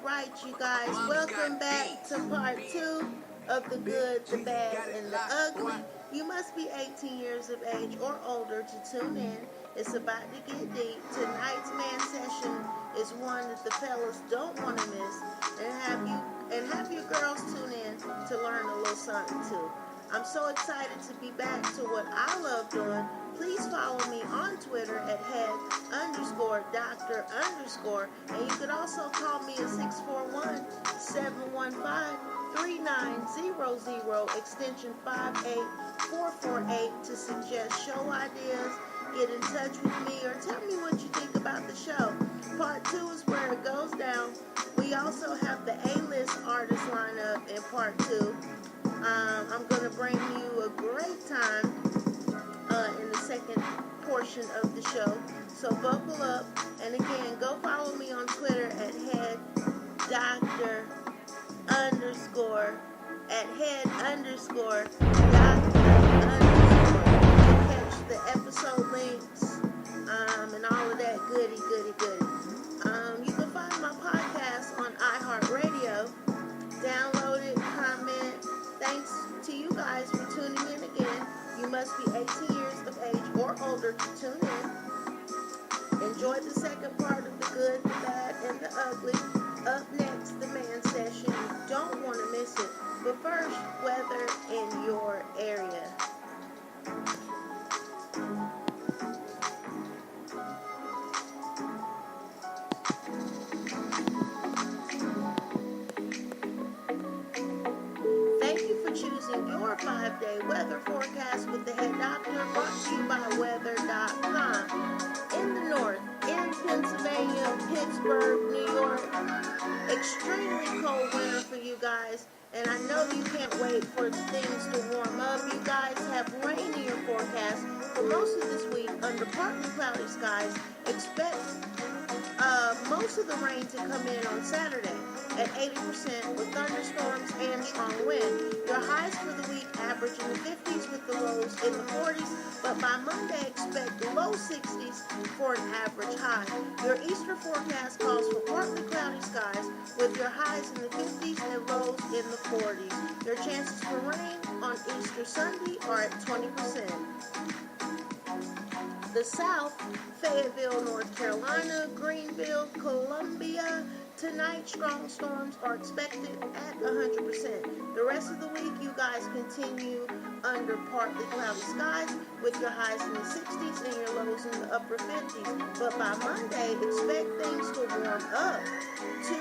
right, you guys, welcome back to part 2 of The Good, the Bad, and the Ugly. You must be 18 years of age or older to tune in. It's about to get deep. Tonight's man session is one that the fellas don't want to miss, and have you girls tune in to learn a little something too. I'm so excited to be back to what I love doing. Please follow me on Twitter at head_doctor_, and you can also call me at 641-715-3900, extension 58448 to suggest show ideas, get in touch with me, or tell me what you think about the show. Part 2 is where it goes down. We also have the A-list artist lineup in part 2. I'm going to bring you a great time in the second portion of the show. So buckle up. And again, go follow me on Twitter at head_doctor_, at head_doctor_, to catch the episode links and all of that goody. You can find my podcast on iHeartRadio. Download it, comment. Thanks to you guys for tuning in again. You must be 18 years of age or older to tune in. Enjoy the second part of The Good, the Bad, and the Ugly. Up next, the man session. You don't want to miss it. But first, weather in your area. Choosing your 5-day weather forecast with the Head Doctor, brought to you by weather.com. In the north, in Pennsylvania, Pittsburgh, New York, extremely cold winter for you guys, and I know you can't wait for things to warm up. You guys have rain in your forecast for most of this week under partly cloudy skies. Expect most of the rain to come in on Saturday at 80% with thunderstorms and strong wind. Your highs for the week average in the 50s with the lows in the 40s, but by Monday expect the low 60s for an average high. Your Easter forecast calls for partly cloudy skies with your highs in the 50s and lows in the 40s. Your chances for rain on Easter Sunday are at 20%. The South, Fayetteville, North Carolina, Greenville, Columbia. Tonight, strong storms are expected at 100%. The rest of the week, you guys continue under partly cloudy skies with your highs in the 60s and your lows in the upper 50s. But by Monday, expect things to warm up to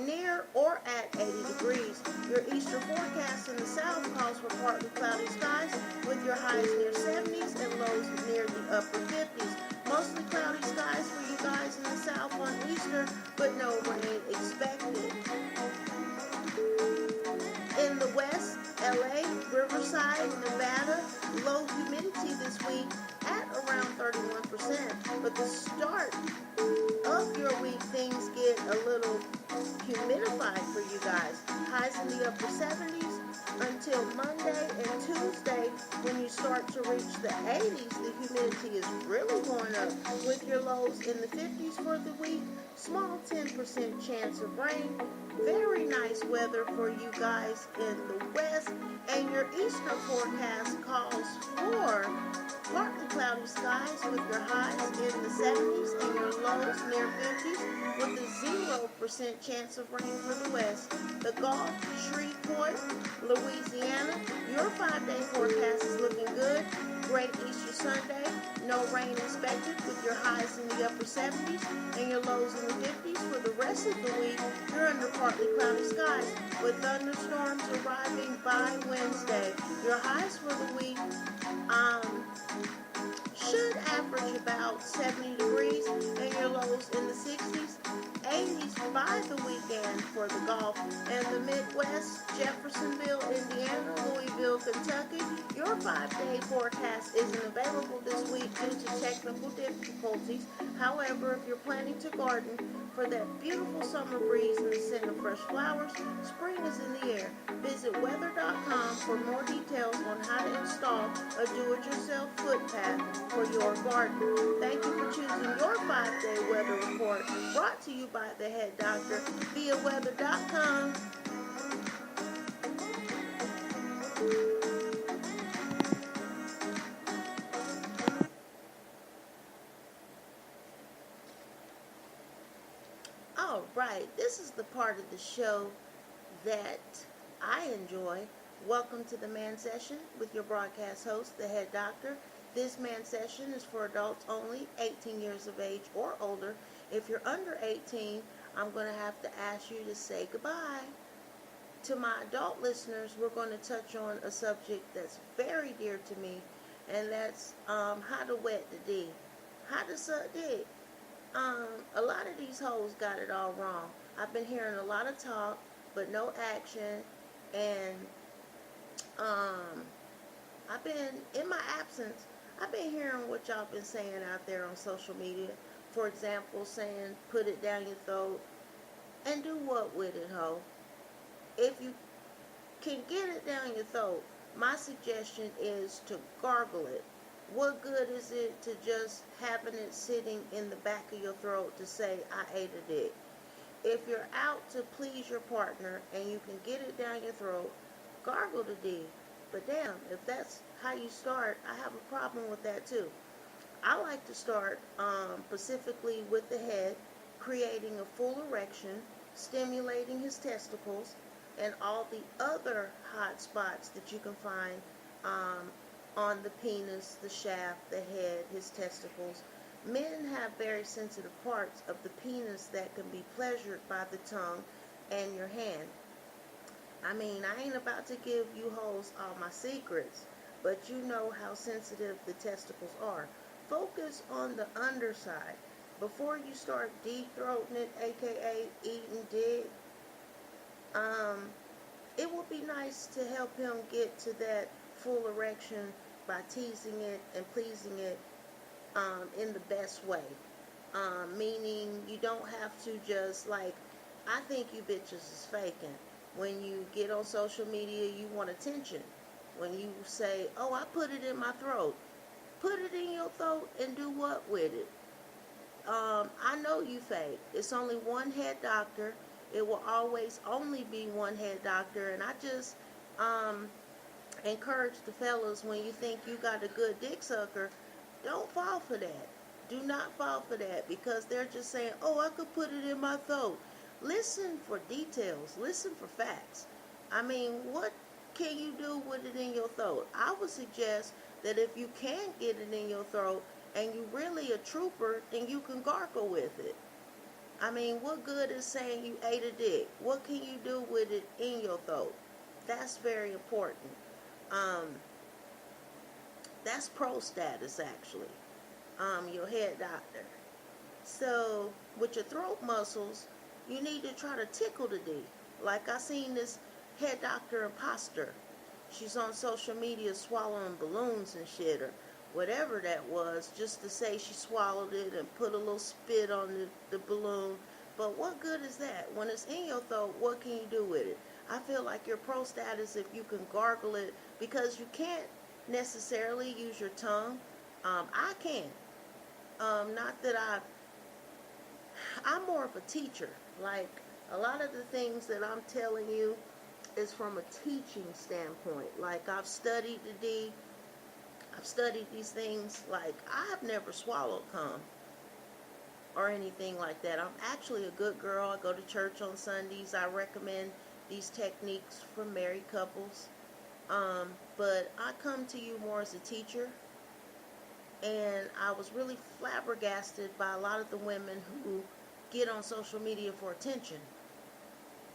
near or at 80 degrees. Your Easter forecast in the South calls for partly cloudy skies with your highs near 70s and lows near the upper 50s. Mostly cloudy skies for you guys in the South on Easter, but no rain expected. In the West, LA, Riverside, Nevada, low humidity this week at around 31%. But the start of your week, things get a little humidified for you guys. Highs in the upper 70s until Monday and Tuesday when you start to reach the 80s. The humidity is really going up with your lows in the 50s for the week. Small 10% chance of rain. Very nice weather for you guys in the West. And your Easter forecast calls for partly cloudy skies with your highs in the 70s and your lows near 50s with a 0% chance of rain for the West. The Gulf, Shreveport, Louisiana, your 5-day forecast is looking good. Great Easter Sunday, no rain expected with your highs in the upper 70s and your lows in the 50s. For the rest of the week, you're under partly cloudy skies with thunderstorms arriving by Wednesday. Your highs for the week should average about 70 degrees and your lows in the 60s, 80s by the weekend for the Gulf and the Midwest, Jeffersonville, Indiana, Louisville, Kentucky. Your 5-day forecast isn't available this week due to technical difficulties. However, if you're planning to garden for that beautiful summer breeze and the scent of fresh flowers, spring is in the air. Visit weather.com for more details on how to install a do-it-yourself footpath for your garden. Thank you for choosing your 5-day weather report, brought to you by the Head Doctor via weather.com. All right, this is the part of the show that I enjoy. Welcome to the Man Session with your broadcast host, the Head Doctor. This Man Session is for adults only, 18 years of age or older. If you're under 18, I'm going to have to ask you to say goodbye. To my adult listeners, we're going to touch on a subject that's very dear to me, and that's how to wet the D. How to suck dick. A lot of these hoes got it all wrong. I've been hearing a lot of talk, but no action, and I've been, in my absence, I've been hearing what y'all been saying out there on social media. For example, saying, put it down your throat, and do what with it, ho? If you can get it down your throat, my suggestion is to gargle it. What good is it to just having it sitting in the back of your throat to say, I ate a dick? If you're out to please your partner and you can get it down your throat, gargle the D. But damn, if that's how you start, I have a problem with that too. I like to start specifically with the head, creating a full erection, stimulating his testicles, and all the other hot spots that you can find on the penis, the shaft, the head, his testicles. Men have very sensitive parts of the penis that can be pleasured by the tongue and your hand. I mean, I ain't about to give you hoes all my secrets, but you know how sensitive the testicles are. Focus on the underside. Before you start deep-throating it, aka eating dick, it would be nice to help him get to that full erection by teasing it and pleasing it in the best way. Meaning you don't have to just like, I think you bitches is faking. When you get on social media, you want attention. When you say, oh, I put it in my throat. Put it in your throat and do what with it? I know you fake. It's only one head doctor. It will always only be one head doctor. And I just encourage the fellas, when you think you got a good dick sucker, don't fall for that. Do not fall for that, because they're just saying, oh, I could put it in my throat. Listen for details. Listen for facts. I mean, what can you do with it in your throat? I would suggest that if you can get it in your throat and you really a trooper, then you can gargle with it. I mean, what good is saying you ate a dick? What can you do with it in your throat? That's very important. That's pro status, actually. Your head doctor. So, with your throat muscles, you need to try to tickle the D. Like I seen this head doctor imposter. She's on social media swallowing balloons and shit, or whatever that was, just to say she swallowed it and put a little spit on the balloon. But what good is that? When it's in your throat, what can you do with it? I feel like you're pro status if you can gargle it, because you can't necessarily use your tongue. I can. Not that I'm more of a teacher. Like, a lot of the things that I'm telling you is from a teaching standpoint. Like, I've studied the D. I've studied these things. Like, I've never swallowed cum or anything like that. I'm actually a good girl. I go to church on Sundays. I recommend these techniques for married couples. But I come to you more as a teacher. And I was really flabbergasted by a lot of the women who get on social media for attention.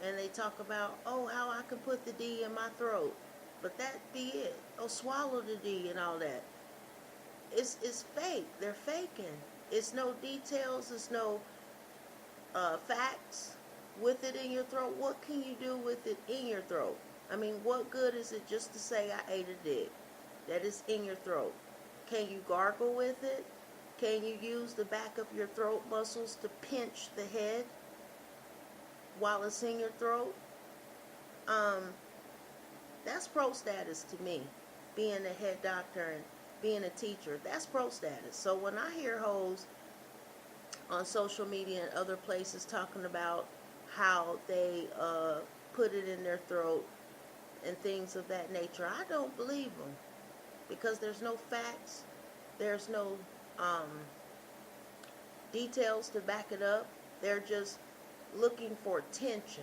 And they talk about, oh, how I can put the D in my throat. But that be it. Oh, swallow the D and all that. It's fake. They're faking. It's no details. It's no facts with it in your throat. What can you do with it in your throat? I mean, what good is it just to say I ate a dick that is in your throat? Can you gargle with it? Can you use the back of your throat muscles to pinch the head while it's in your throat? That's pro status to me. Being a head doctor and being a teacher, that's pro status. So when I hear hoes on social media and other places talking about how they put it in their throat and things of that nature, I don't believe them, because there's no facts, there's no details to back it up. They're just looking for attention.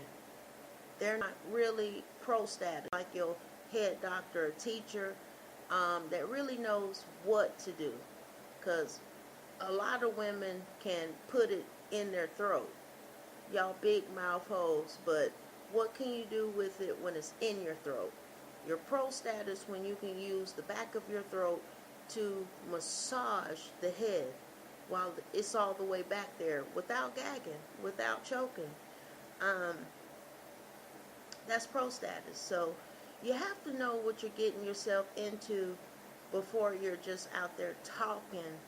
They're not really pro status, like your head doctor or teacher that really knows what to do. Because a lot of women can put it in their throat. Y'all big mouth hoes, but what can you do with it when it's in your throat? You're pro status when you can use the back of your throat to massage the head while it's all the way back there without gagging, without choking. That's pro status. So you have to know what you're getting yourself into before you're just out there talking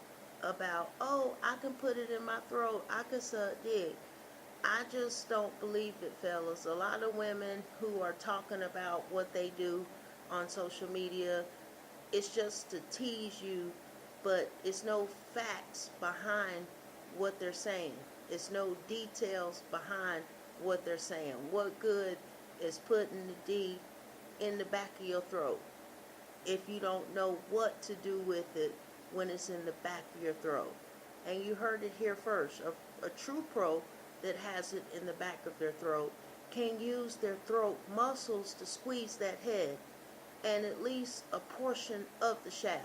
about, oh, I can put it in my throat, I can suck dick. I just don't believe it, fellas. A lot of women who are talking about what they do on social media, it's just to tease you, but it's no facts behind what they're saying. It's no details behind what they're saying. What good is putting the D in the back of your throat if you don't know what to do with it when it's in the back of your throat? And you heard it here first. A true pro that has it in the back of their throat can use their throat muscles to squeeze that head and at least a portion of the shaft.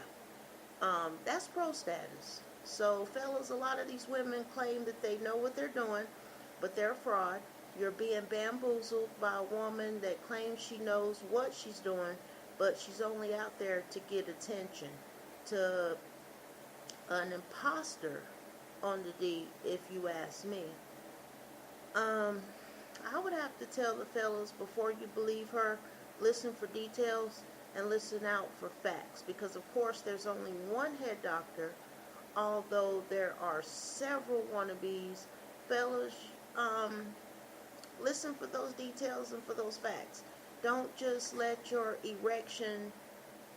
That's pro status. So fellas, a lot of these women claim that they know what they're doing, but they're a fraud. You're being bamboozled by a woman that claims she knows what she's doing, but she's only out there to get attention, to an imposter on the D, if you ask me. I would have to tell the fellas, before you believe her, listen for details and listen out for facts, because of course there's only one head doctor, although there are several wannabes. Fellas, listen for those details and for those facts. Don't just let your erection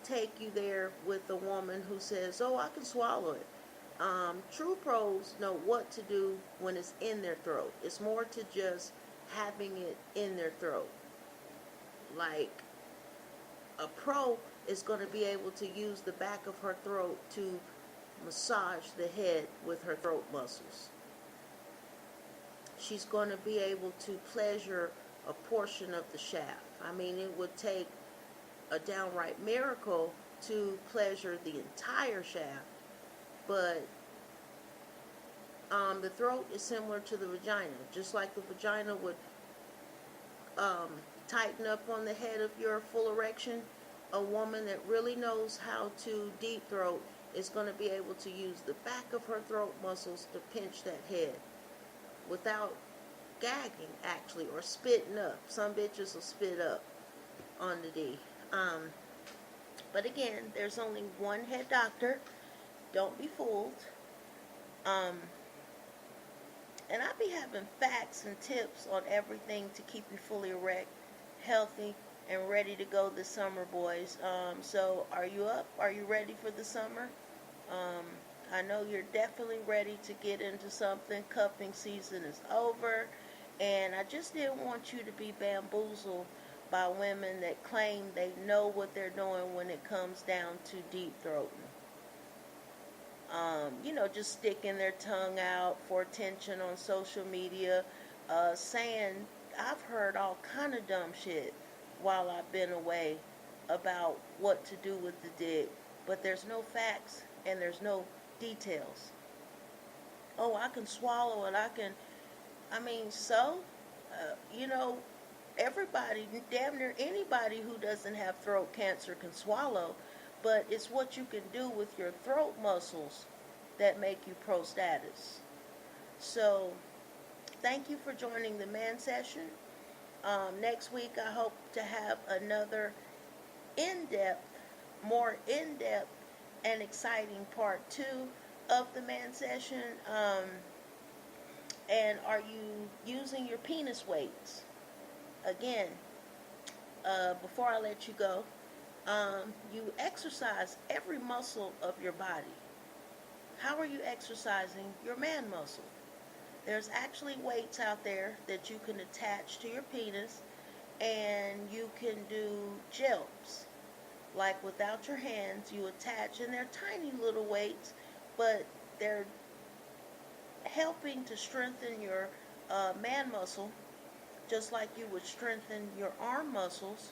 take you there with a woman who says, oh, I can swallow it. True pros know what to do when it's in their throat. It's more to just having it in their throat. Like, a pro is going to be able to use the back of her throat to massage the head with her throat muscles. She's going to be able to pleasure a portion of the shaft. I mean, it would take a downright miracle to pleasure the entire shaft, but the throat is similar to the vagina. Just like the vagina would tighten up on the head of your full erection, a woman that really knows how to deep throat is going to be able to use the back of her throat muscles to pinch that head without gagging, actually, or spitting up. Some bitches will spit up on the D. But again, there's only one head doctor. Don't be fooled. And I be having facts and tips on everything to keep you fully erect, healthy, and ready to go this summer, boys. So are you up? Are you ready for the summer? I know you're definitely ready to get into something. Cuffing season is over, and I just didn't want you to be bamboozled by women that claim they know what they're doing when it comes down to deep throating. Just sticking their tongue out for attention on social media, saying, I've heard all kind of dumb shit while I've been away about what to do with the dick, but there's no facts and there's no details. Oh, I can swallow it, everybody, damn near anybody who doesn't have throat cancer can swallow, but it's what you can do with your throat muscles that make you pro status. So, thank you for joining the man session. Next week, I hope to have another more in-depth and exciting part 2 of the man session? And are you using your penis weights? Again, before I let you go, you exercise every muscle of your body. How are you exercising your man muscle? There's actually weights out there that you can attach to your penis, and you can do jumps. Like without your hands, you attach, and they're tiny little weights, but they're helping to strengthen your man muscle, just like you would strengthen your arm muscles.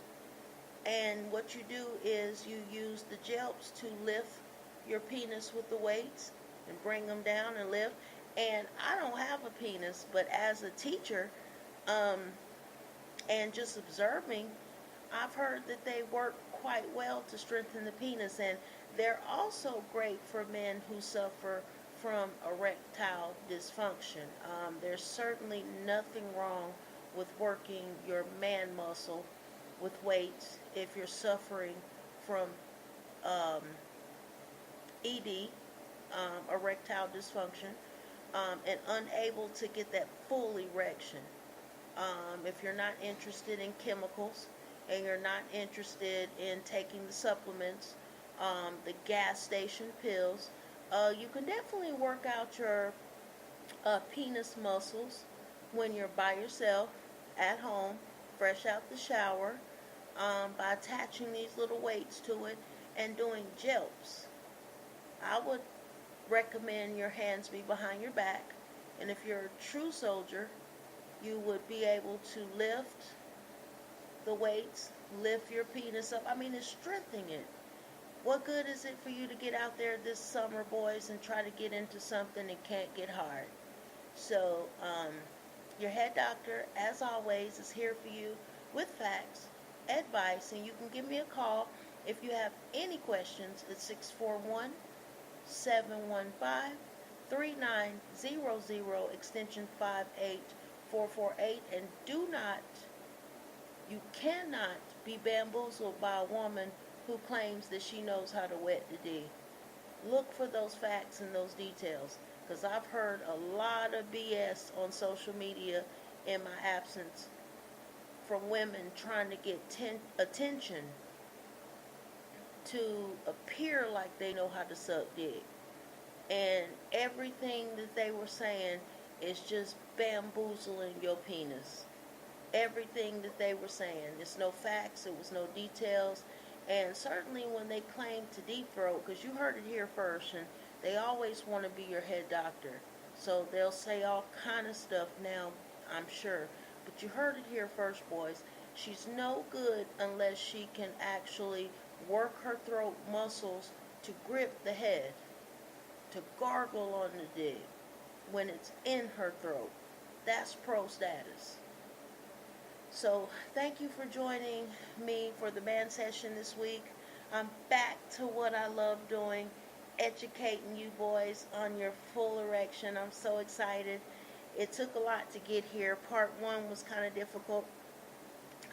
And what you do is you use the jelps to lift your penis with the weights and bring them down and lift. And I don't have a penis, but as a teacher, um, and just observing, I've heard that they work quite well to strengthen the penis, and they're also great for men who suffer from erectile dysfunction. There's certainly nothing wrong with working your man muscle with weights if you're suffering from um, ED, erectile dysfunction, and unable to get that full erection. If you're not interested in chemicals and you're not interested in taking the supplements, the gas station pills, you can definitely work out your penis muscles when you're by yourself at home, fresh out the shower, by attaching these little weights to it and doing jumps. I would recommend your hands be behind your back, and if you're a true soldier, you would be able to lift the weights, lift your penis up. I mean, it's strengthening it. What good is it for you to get out there this summer, boys, and try to get into something that can't get hard? So, your head doctor, as always, is here for you with facts, advice, and you can give me a call if you have any questions at 641 715 3900 extension 58448. And you cannot be bamboozled by a woman who claims that she knows how to wet the D. Look for those facts and those details, because I've heard a lot of BS on social media in my absence from women trying to get attention to appear like they know how to suck dick. And everything that they were saying is just bamboozling your penis. Everything that they were saying. There's no facts, there was no details. And certainly when they claim to deep throat, because you heard it here first, and they always want to be your head doctor. So they'll say all kind of stuff now, I'm sure. But you heard it here first, boys. She's no good unless she can actually work her throat muscles to grip the head, to gargle on the dick when it's in her throat. That's pro status. So thank you for joining me for the man session this week. I'm back to what I love doing, educating you boys on your full erection. I'm so excited. It took a lot to get here. Part 1 was kind of difficult,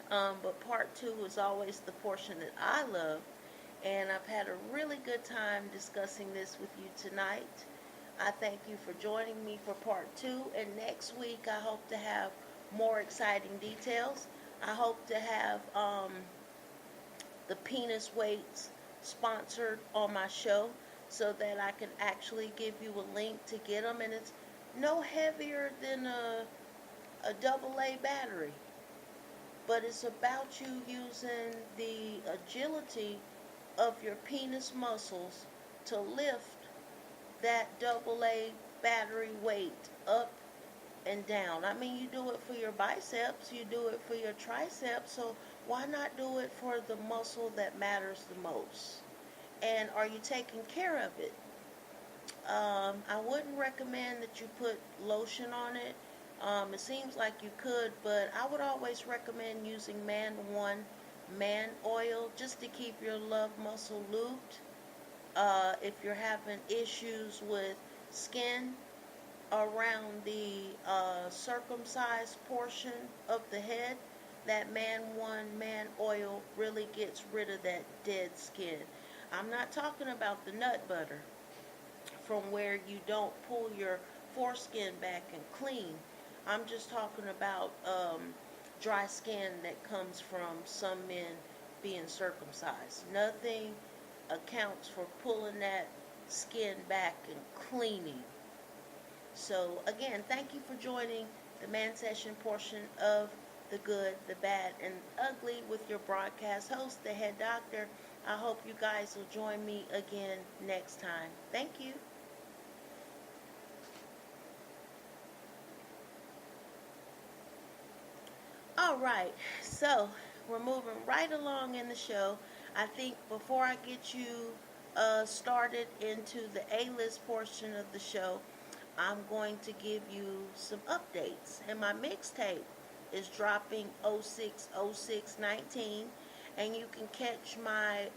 but part 2 is always the portion that I love. And I've had a really good time discussing this with you tonight. I thank you for joining me for part 2. And next week, I hope to have more exciting details. I hope to have the penis weights sponsored on my show so that I can actually give you a link to get them. And it's no heavier than a AA battery. But it's about you using the agility of your penis muscles to lift that AA battery weight up and down. I mean, you do it for your biceps, you do it for your triceps, so why not do it for the muscle that matters the most? And are you taking care of it? I wouldn't recommend that you put lotion on it. It seems like you could, but I would always recommend using Man One man oil just to keep your love muscle lubed. If you're having issues with skin around the circumcised portion of the head, that Man One man oil really gets rid of that dead skin. I'm not talking about the nut butter. from where you don't pull your foreskin back and clean. I'm just talking about dry skin that comes from some men being circumcised. Nothing accounts for pulling that skin back and cleaning. So, again, thank you for joining the Man Session portion of The Good, the Bad, and Ugly with your broadcast host, the head doctor. I hope you guys will join me again next time. Thank you. All right, so we're moving right along in the show. I think before I get you started into the A-list portion of the show, I'm going to give you some updates. And my mixtape is dropping 06/06/19, and you can catch my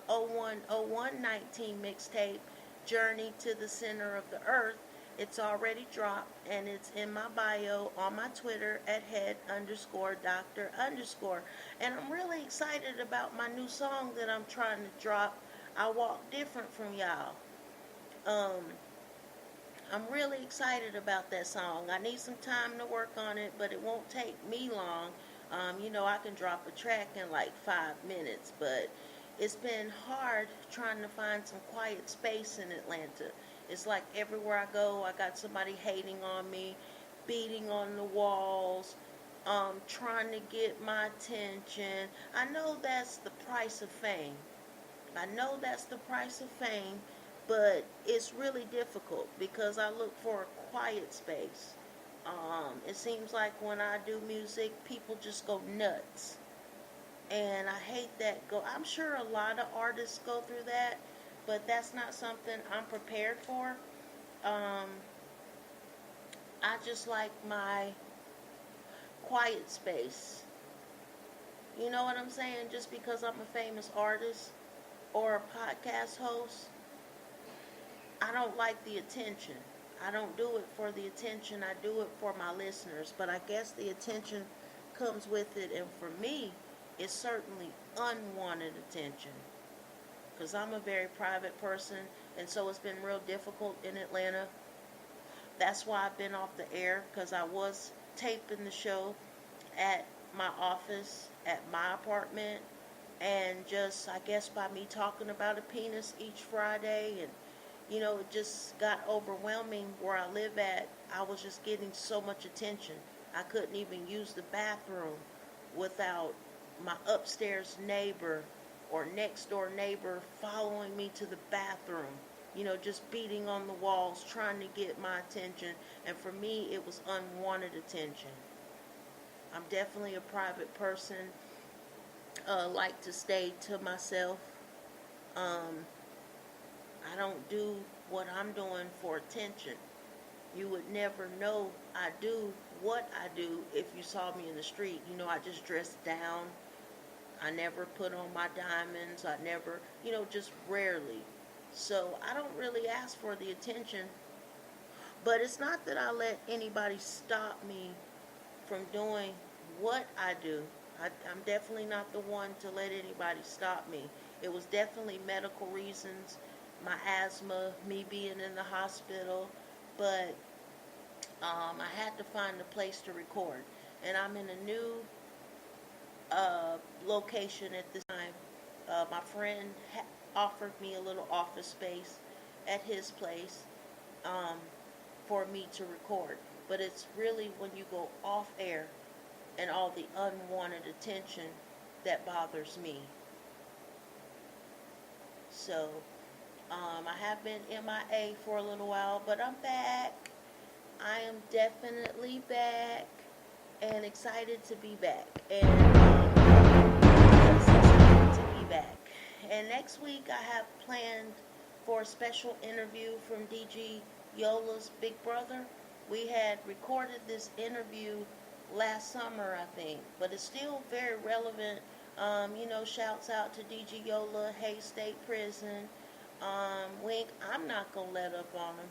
01/01/19 mixtape, Journey to the Center of the Earth. It's already dropped, and it's in my bio on my Twitter at head_doctor_. And I'm really excited about my new song that I'm trying to drop. I walk different from y'all. Um, I'm really excited about that song. I need some time to work on it, but it won't take me long. I can drop a track in like 5 minutes, but it's been hard trying to find some quiet space in Atlanta. It's like everywhere I go, I got somebody hating on me, beating on the walls, trying to get my attention. I know that's the price of fame. I know that's the price of fame, but it's really difficult because I look for a quiet space. It seems like when I do music, people just go nuts. And I hate that. I'm sure a lot of artists go through that, but that's not something I'm prepared for. Um, I just like my quiet space. You know what I'm saying? Just because I'm a famous artist or a podcast host, I don't like the attention. I don't do it for the attention. I do it for my listeners. But I guess the attention comes with it. And for me, it's certainly unwanted attention. Because I'm a very private person. And so it's been real difficult in Atlanta. That's why I've been off the air. Because I was taping the show at my office, at my apartment. And just, I guess, by me talking about a penis each Friday, and it just got overwhelming where I live at. I was just getting so much attention. I couldn't even use the bathroom without my upstairs neighbor or next door neighbor following me to the bathroom. Just beating on the walls, trying to get my attention. And for me, it was unwanted attention. I'm definitely a private person. Like to stay to myself. I don't do what I'm doing for attention. You would never know I do what I do if you saw me in the street. I just dress down. I never put on my diamonds. I never, just rarely. So I don't really ask for the attention. But it's not that I let anybody stop me from doing what I do. I'm definitely not the one to let anybody stop me. It was definitely medical reasons, my asthma, me being in the hospital, but I had to find a place to record. And I'm in a new location at this time. My friend offered me a little office space at his place for me to record. But it's really when you go off air and all the unwanted attention that bothers me. So, I have been MIA for a little while, but I'm back. I am definitely back and excited to be back. And excited to be back. And next week I have planned for a special interview from DG Yola's big brother. We had recorded this interview last summer, I think, but it's still very relevant. Shouts out to DG Yola, Hayes State Prison. Wink, I'm not gonna let up on him.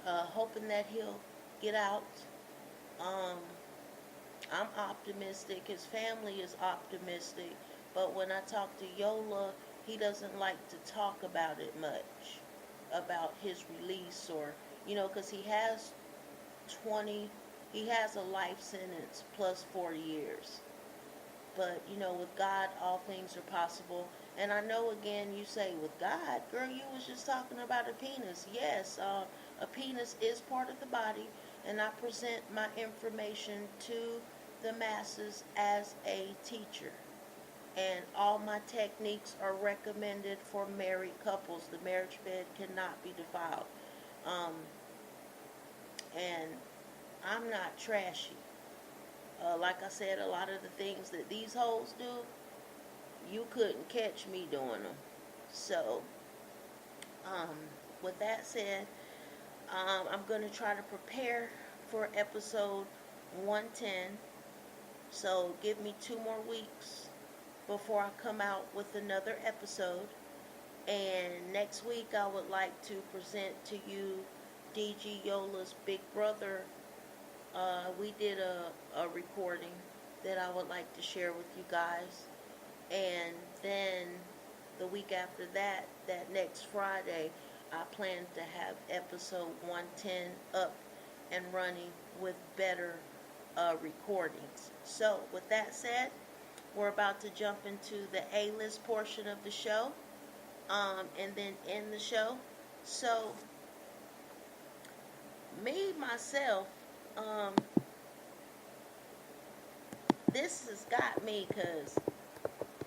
Hoping that he'll get out. I'm optimistic. His family is optimistic. But when I talk to Yola, he doesn't like to talk about it much. about his release, or, because he has a life sentence plus 4 years. But, with God, all things are possible. And I know, again, you say, with God, girl, you was just talking about a penis. Yes, a penis is part of the body, and I present my information to the masses as a teacher. And all my techniques are recommended for married couples. The marriage bed cannot be defiled. And I'm not trashy. Like I said, a lot of the things that these hoes do, you couldn't catch me doing them. So, with that said, I'm going to try to prepare for episode 110. So, give me 2 more weeks before I come out with another episode. And next week, I would like to present to you DG Yola's Big Brother. We did a recording that I would like to share with you guys. And then the week after that, that next Friday, I plan to have episode 110 up and running with better recordings. So, with that said, we're about to jump into the A-list portion of the show, and then end the show. So, me, myself, this has got me, because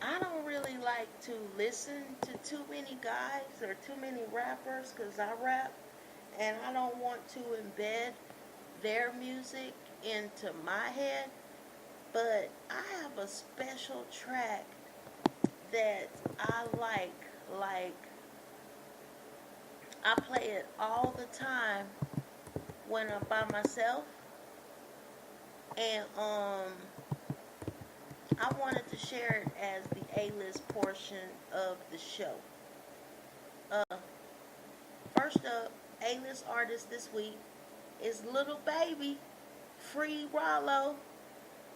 I don't really like to listen to too many guys or too many rappers, because I rap, and I don't want to embed their music into my head. But I have a special track that I like I play it all the time when I'm by myself. And I wanted to share it as the A-list portion of the show. First up, A-list artist this week is Lil Baby, Free Rollo,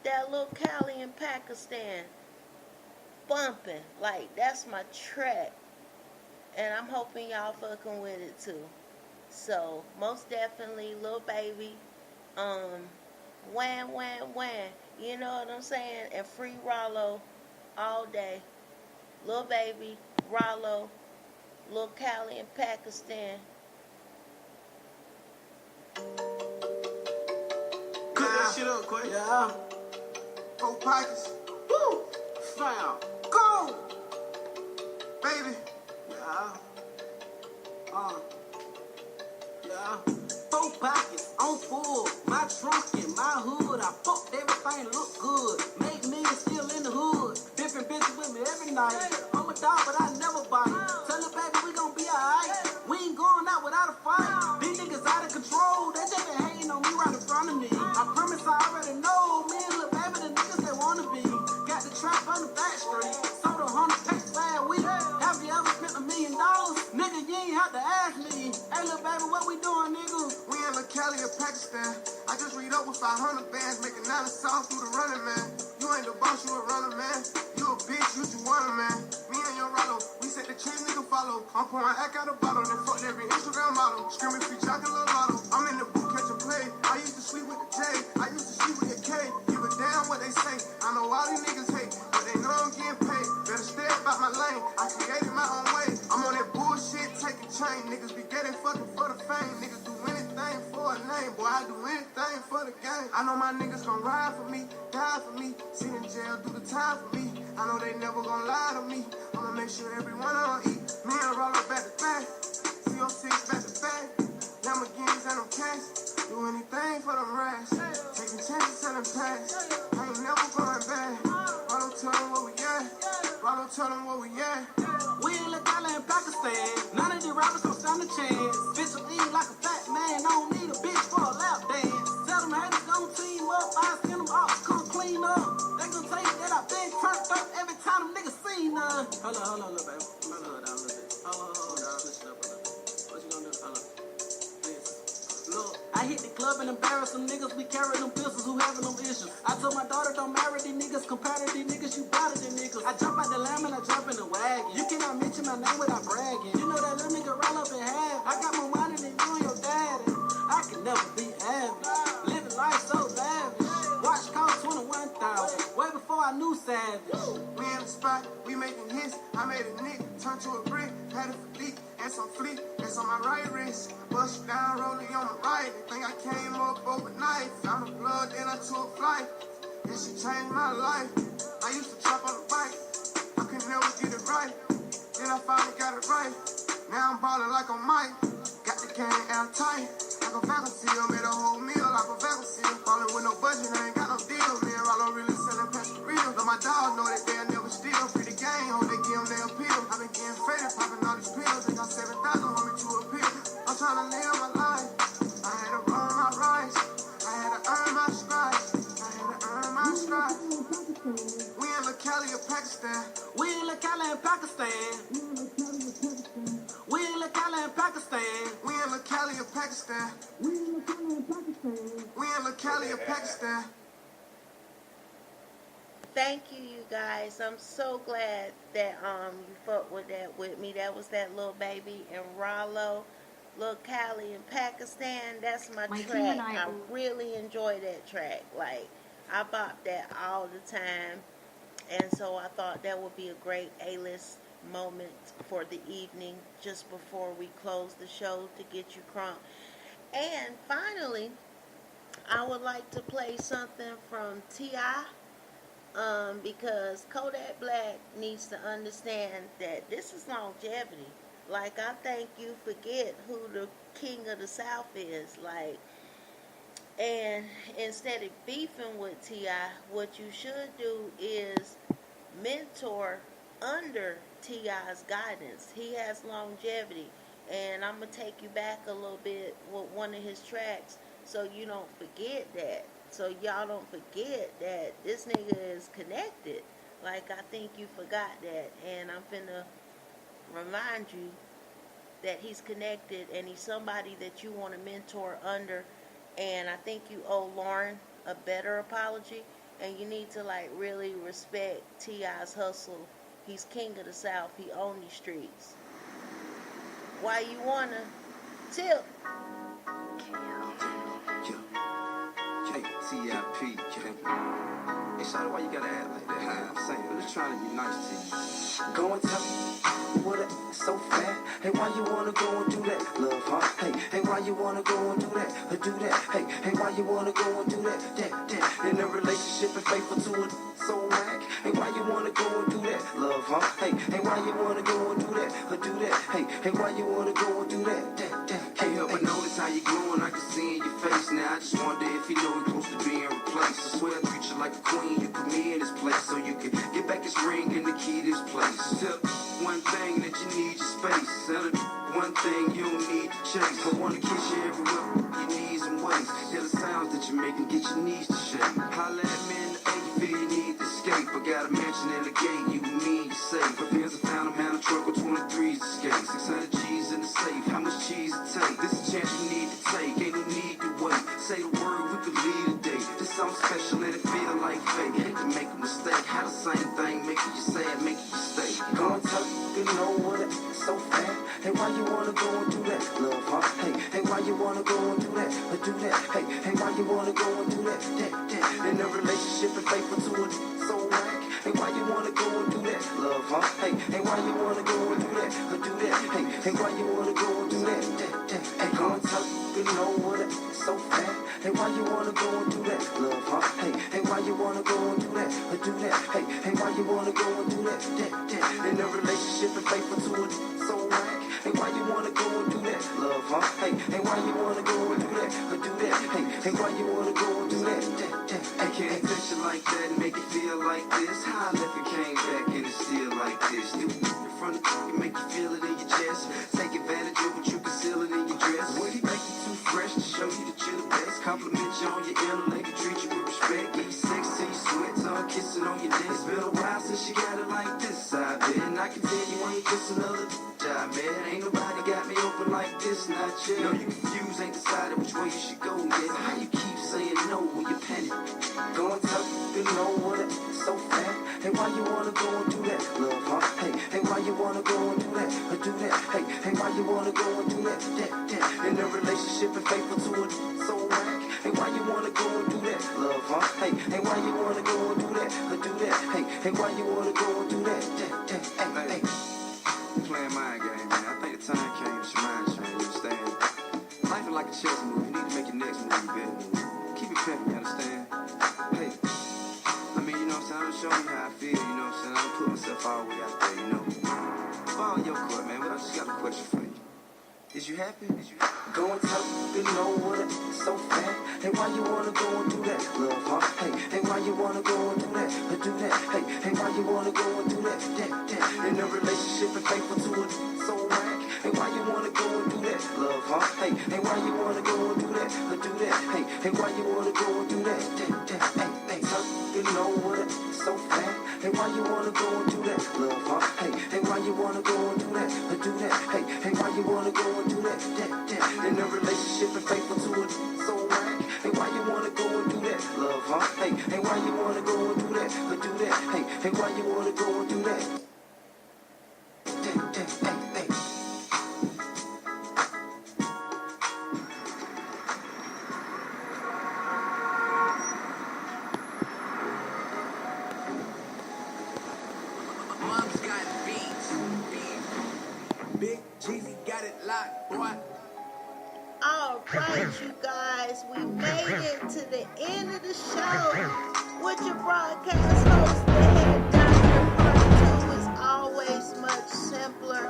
that little Cali in Pakistan. Bumping. Like, that's my track. And I'm hoping y'all fucking with it too. So, most definitely, Lil Baby, Wham Wham Wham. You know what I'm saying? And Free Rollo all day. Lil Baby, Rollo, Lil Cali in Pakistan. Cook that shit up, quick. Yeah. 4 pockets. Woo! Fam. Go! Baby. Yeah. Yeah. 4 pockets on full. My trunk and my hood. I fucked everything look good. Make me still in the hood. Different bitches with me every night. I'm a dog, but I never bite. Tell her, baby, we gon' be alright. We ain't going out without a fight. These niggas out of control. They just been hating on me right in front of me. I promise I already know. Me and Lil Baby, the niggas they wanna be. Got the trap on the back street. Sold 100 packs last week. Have you ever spent $1 million? Nigga, you ain't have to ask me. Hey, Lil Baby, what we doing, nigga? We in La Cali in Pakistan. I just read up with 500 bands, making 9 sauce through the running, man. You ain't the boss, you a runner, man. You a bitch, you just want a man. Me and your Rollo, we said the chain nigga follow. I'm pouring act out a bottle, then fuck every Instagram model. Screaming free chocolate little lotto. I'm in the booth catching play. I used to sleep with the J, I used to sleep with the K. Give a damn what they say. I know all these niggas hate, but they know I'm getting paid. Better stay about my lane. I created my own way. I'm on that bullshit, taking chain. Niggas be getting fucking for the fame. Niggas do anything for a name. Boy, I do anything for the game. I know my niggas gon' ride for me, die for me. Sit in jail, do the time for me. I know they never gon' lie to me. I'ma make sure everyone on eat. Me and Rollo back to back. CO6 back to back. Lamborghinis and them cash. Do anything for them racks. Taking chances and them pass. I ain't never going back. Rollo tell them where we at. Rollo tell them where we at. We in La Cali in Pakistan. None of these rappers gon' stand a chance. Bitch, I'm eating like a fat man. I don't need a bitch for a lap dance. Tell them haters gon' team up. I send them off, come clean up. They gon' tell you that I been turned up every time them niggas seen none. Hold on, little baby. Slow down a little bit. Hold on. Switch it up a little bit. What you gonna do? Hold on. Look, I hit the club and embarrass some niggas. We carry them pistols who having them issues. I told my daughter don't marry these niggas. Compare to these niggas, you better than niggas. I jump out the lamb and I jump in the wagon. You cannot mention my name without bragging. You know that little nigga roll up in half. I down to a brick, had it for deep, and some fleet, that's on my right wrist. Bust down, rolling on my right. They think I came up overnight. Found the plug, then I took flight. And she changed my life. I used to chop on the bike. I could never get it right. Then I finally got it right. Now I'm ballin' like I'm Mike. Got the can airtight. Like a vacancy, I made a whole meal like a vacancy. Ballin' with no budget, I ain't got no deal. Me and Rollo really sellin' pastoril. But my dog know that they'll never steal. Pretty gang, hope they give them their appeal. I been getting faded, poppin' all these pills. They got 7,000 on me to a pill. I'm tryna live my life. I had to earn my rights. I had to earn my stripes. I had to earn my stripes. We in La Cali or Pakistan. We in La Cali in Pakistan. We in La Cali in Pakistan. We in La Cali or Pakistan. We in La Cali or Pakistan. Thank you, you guys. I'm so glad that you fucked with that with me. That was that little baby in Rollo, Lil Cali in Pakistan. That's my My team track. and I- I really enjoy that track. Like, I bop that all the time. And so I thought that would be a great A-list moment for the evening just before we close the show to get you crunk. And finally, I would like to play something from T.I. Because Kodak Black needs to understand that this is longevity. Like, I think you forget who the king of the South is. Like, and instead of beefing with T.I., what you should do is mentor under T.I.'s guidance. He has longevity. And I'm going to take you back a little bit with one of his tracks so you don't forget that. So y'all don't forget that this nigga is connected. Like, I think you forgot that. And I'm finna remind you that he's connected and he's somebody that you want to mentor under. And I think you owe Lauren a better apology. And you need to, like, really respect T.I.'s hustle. He's king of the South. He owns these streets. Why you wanna tip? T.I.P. Hey, Shawty, why you gotta act like that? I'm saying, I'm just trying to be nice to you. Go and tell me what it so fat. Hey, why you wanna go and do that, love, huh? Hey, why you wanna go and do that, or do that? Hey, why you wanna go and do that, that? In a relationship and faithful to it, so whack. Hey, why you wanna go and do that, love, huh? Hey, why you wanna go and do that, or do that? Hey, why you wanna go and do that, that? Can't help but notice how you glowing, I can see in your face. Now I just wonder if you know you're close to being replaced. I swear I treat you like a queen, you put me in this place so you can get back this ring and the key to this place. Tell one thing that you need your space. Tell it one thing you don't need to chase. I wanna kiss you everywhere, your knees and waist. Hear the sounds that you make and get your knees to shake. Holla at me in the A, you feel you need to escape. I got a mansion in the gate, you and me, you safe. My pants are found, I'm out of truck with 23s to skate. 600 G's in the safe, how much cheese it take? This is a chance you need to take, ain't no need to wait. Say the word, we could leave today. This something special and it feel like fate. Hate to make a mistake, how the same thing making you sad, making you stay. Go and tell you know what it so fat. Hey, why you wanna go and do that, love, huh? Hey, why you wanna go and do that, or do that? Hey, why you wanna go and do that, that? In a relationship and faithful to it, so whack. Hey, why you wanna go and do that, love, huh? Hey, why you wanna go and do that, or do that? Hey, why you wanna go and do that, that? Hey, go and tell you know what it so fat. Hey, why you wanna go and do that, love, huh? Hey, why you wanna go and do that, or do that? Hey, why you wanna go and do that, that? In a relationship and faithful to it, so whack. Hey, why you wanna go and do that, love, huh? Hey, why you wanna go and do that, or do that? Hey, why you wanna go and do that, that? I can't touch you like that and make it feel like this. How I left it came back and it's still like this. Do it in front of you, make you feel it in your chest. Take advantage of what you conceal it in your dress. Would he make you too fresh to show you that you're the best? Compliment you on your intellect and treat you with respect. Give you sex till you sweat, tongue kissing on your neck. It's been a while since you got it like this, I bet. And I can tell you ain't just another job, man. Ain't nobody got me open like this, not yet. No, you confused, ain't decided which way you should go yet. So how you keep saying no when you panic? Go and tell you know what it so fat. Hey, why you wanna go and do that, love, huh? Hey, why you wanna go and do that, or do that? Hey, why you wanna go and do that, that? In a relationship and faithful to it, so whack. Hey, why you wanna go and do that, love, huh? Hey, why you wanna go and do that, or do that? Hey, why you wanna go and do that, that? Hey, yourself all the way out there, you know. Fall in your court, man. But I just got a question for you. Is you happy? Go and tell me, you know what it's so fat. Hey, why you wanna go and do that, love, huh? Hey, why you wanna go and do that, or do that? Hey, why you wanna go and do that, that? In a relationship and faithful to it, so whack. Hey, why you wanna go and do that, love, huh? Hey, why you wanna go and do that, or do that? Hey, why you wanna go and do that, that? Hey, tell me, you know what it's so fat. Hey, why you wanna go and do that, love, huh? Hey, why you wanna go and do that, or do that? Hey, why you wanna go and do that, that? In a relationship and faithful to it, so whack. Hey, why you wanna go and do that, love, huh? Hey, why you wanna go and do that, or do that? Hey, why you wanna go and do that? Hey. Mom's got beats. Big Jeezy got it locked, boy. All right, you guys, we made it to the end of the show with your broadcast host, the head doctor. Part 2 is always much simpler,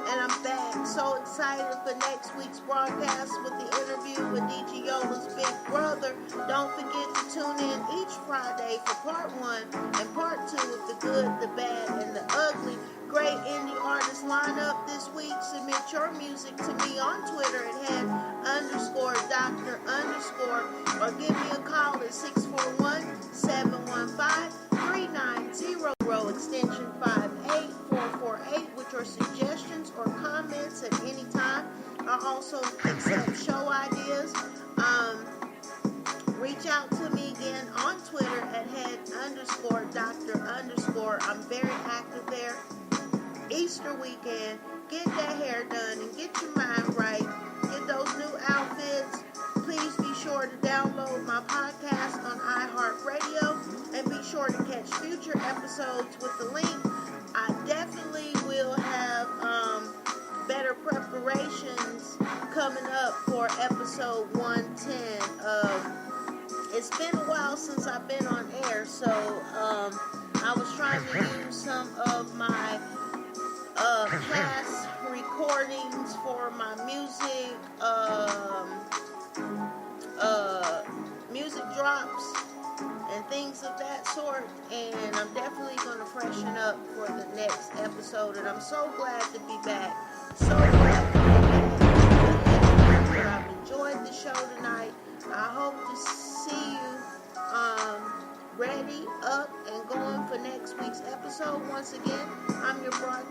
and I'm back. So excited for next week's broadcast with the interview with DJ Yola's big brother. Don't forget to tune in each Friday for part 1 and part 2 of the good, the bad, and the ugly. Great indie artist lineup this week. Submit your music to me on Twitter at head_doctor_ or give me a call at 641-715-3900 extension 58448 with your suggestions or comments at any time. I also accept show ideas. Reach out to me again on Twitter at head_doctor_. I'm very active there. Easter weekend, get that hair done and get your mind right. Get those new outfits. Please be sure to download my podcast on iHeartRadio and be sure to catch future episodes with the link. I definitely will have better preparations coming up for episode 110. It's been a while since I've been on air, so I was trying to use some of my past recordings for my music drops and things of that sort, and I'm definitely going to freshen up for the next episode, and I'm so glad to be back. So glad to be back. I've enjoyed the show tonight. I hope to see you ready, up, and going for next week's episode. Once again, I'm your broadcaster.